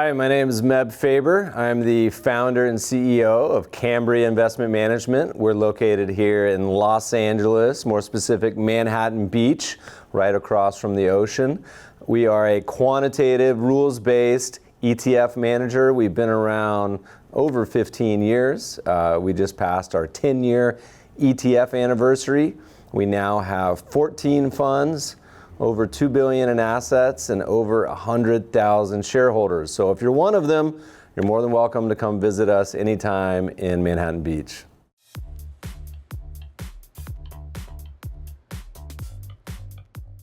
Hi, my name is Meb Faber. I'm the founder and CEO of Cambria Investment Management. We're located here in Los Angeles, more specific Manhattan Beach, right across from the ocean. We are a quantitative, rules-based ETF manager. We've been around over 15 years. We just passed our 10-year ETF anniversary. We now have 14 funds, over $2 billion in assets, and over 100,000 shareholders. So if you're one of them, you're more than welcome to come visit us anytime in Manhattan Beach.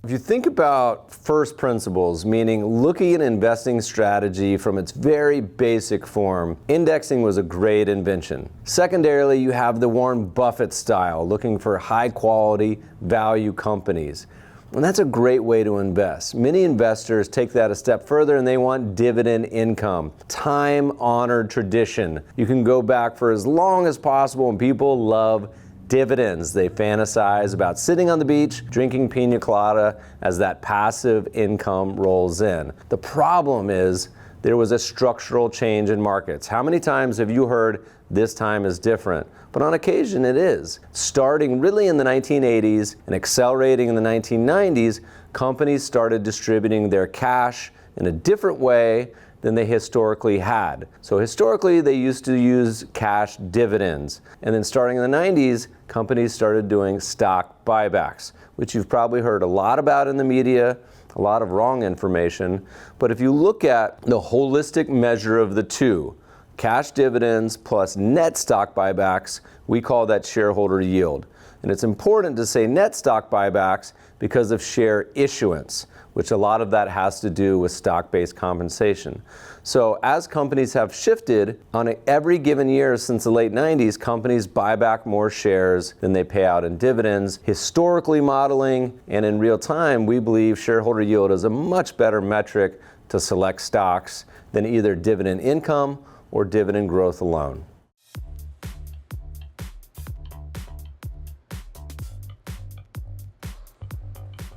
If you think about first principles, meaning looking at an investing strategy from its very basic form, indexing was a great invention. Secondarily, you have the Warren Buffett style, looking for high quality value companies. And that's a great way to invest. Many investors take that a step further and they want dividend income, time-honored tradition. You can go back for as long as possible and people love dividends. They fantasize about sitting on the beach, drinking pina colada as that passive income rolls in. The problem is there was a structural change in markets. How many times have you heard this time is different? But on occasion it is. Starting really in the 1980s and accelerating in the 1990s, companies started distributing their cash in a different way than they historically had. So historically they used to use cash dividends. And then starting in the 90s, companies started doing stock buybacks, which you've probably heard a lot about in the media, a lot of wrong information. But if you look at the holistic measure of the two, cash dividends plus net stock buybacks, we call that shareholder yield. And it's important to say net stock buybacks because of share issuance, which a lot of that has to do with stock-based compensation. So as companies have shifted, on every given year since the late 90s, companies buy back more shares than they pay out in dividends. Historically modeling and in real time, we believe shareholder yield is a much better metric to select stocks than either dividend income or dividend growth alone.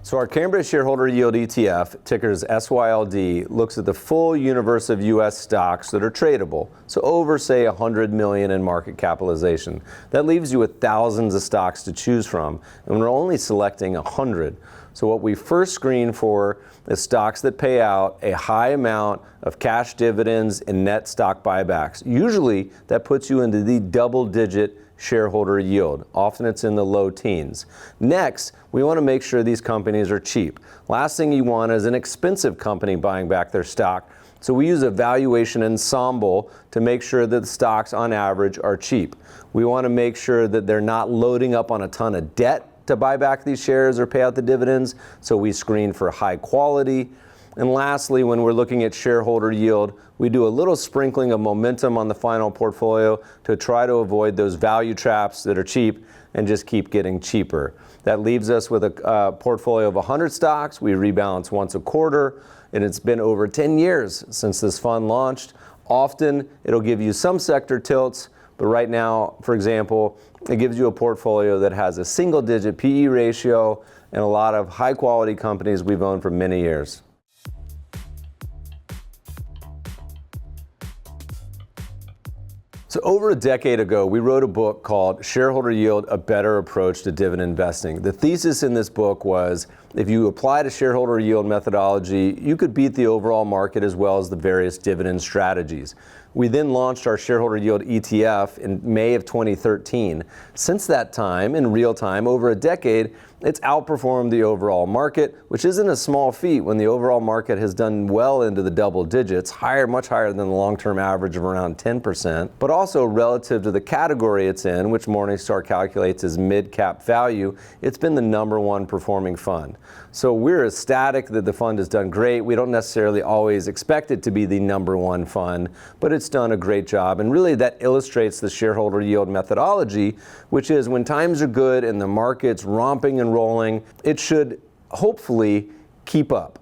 So our Cambria Shareholder Yield ETF, tickers SYLD, looks at the full universe of U.S. stocks that are tradable, so over, say, 100 million in market capitalization. That leaves you with thousands of stocks to choose from, and we're only selecting 100. So what we first screen for is stocks that pay out a high amount of cash dividends and net stock buybacks. Usually that puts you into the double-digit shareholder yield. Often it's in the low teens. Next, we want to make sure these companies are cheap. Last thing you want is an expensive company buying back their stock. So we use a valuation ensemble to make sure that the stocks on average are cheap. We want to make sure that they're not loading up on a ton of debt to buy back these shares or pay out the dividends, so we screen for high quality. And lastly, when we're looking at shareholder yield, we do a little sprinkling of momentum on the final portfolio to try to avoid those value traps that are cheap and just keep getting cheaper. That leaves us with a portfolio of 100 stocks. We rebalance once a quarter, and it's been over 10 years since this fund launched. Often it'll give you some sector tilts, but right now, for example, it gives you a portfolio that has a single-digit PE ratio and a lot of high-quality companies we've owned for many years. So over a decade ago, we wrote a book called Shareholder Yield, A Better Approach to Dividend Investing. The thesis in this book was if you applied a shareholder yield methodology, you could beat the overall market as well as the various dividend strategies. We then launched our Shareholder Yield ETF in May of 2013. Since that time, in real time, over a decade, it's outperformed the overall market, which isn't a small feat when the overall market has done well into the double digits, much higher than the long-term average of around 10%, but also relative to the category it's in, which Morningstar calculates as Mid-Cap Value, it's been the #1 performing fund. So we're ecstatic that the fund has done great. We don't necessarily always expect it to be the #1 fund, but it's done a great job. And really that illustrates the shareholder yield methodology, which is when times are good and the market's romping and rolling, it should hopefully keep up.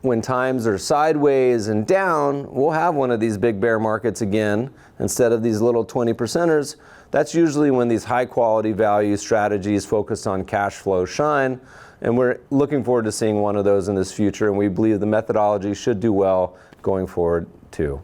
When times are sideways and down, we'll have one of these big bear markets again instead of these little 20%ers. That's usually when these high quality value strategies focused on cash flow shine. And we're looking forward to seeing one of those in this future, and we believe the methodology should do well going forward too.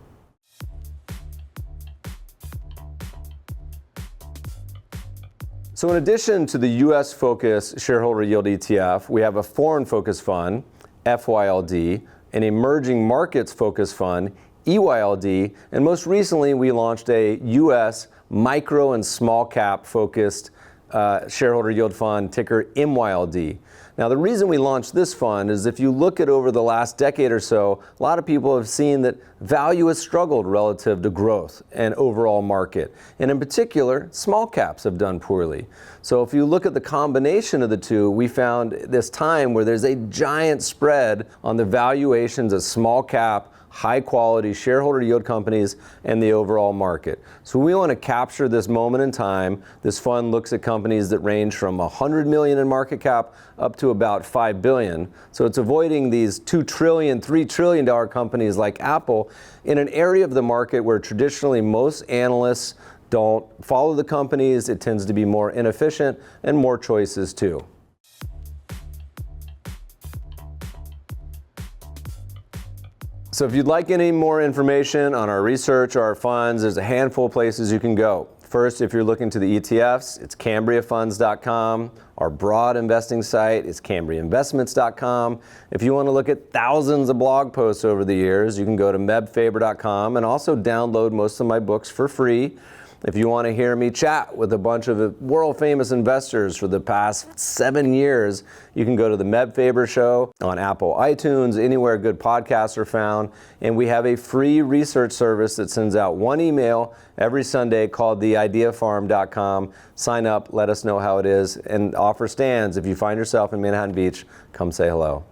So in addition to the US-focused shareholder yield ETF, we have a foreign-focused fund, FYLD, an emerging markets-focused fund, EYLD, and most recently we launched a US micro and small cap focused shareholder yield fund, ticker MYLD. Now the reason we launched this fund is if you look at over the last decade or so, a lot of people have seen that value has struggled relative to growth and overall market. And in particular, small caps have done poorly. So if you look at the combination of the two, we found this time where there's a giant spread on the valuations of small cap, high quality shareholder yield companies and the overall market. So we want to capture this moment in time. This fund looks at companies that range from 100 million in market cap up to about 5 billion. So it's avoiding these 2 trillion, $3 trillion companies like Apple in an area of the market where traditionally most analysts don't follow the companies. It tends to be more inefficient and more choices too. So if you'd like any more information on our research or our funds, there's a handful of places you can go. First, if you're looking to the ETFs, it's CambriaFunds.com. Our broad investing site is CambriaInvestments.com. If you want to look at thousands of blog posts over the years, you can go to MebFaber.com and also download most of my books for free. If you want to hear me chat with a bunch of world-famous investors for the past 7 years, you can go to the Meb Faber Show on Apple iTunes, anywhere good podcasts are found. And we have a free research service that sends out one email every Sunday called theideafarm.com. Sign up, let us know how it is, and offer stands. If you find yourself in Manhattan Beach, come say hello.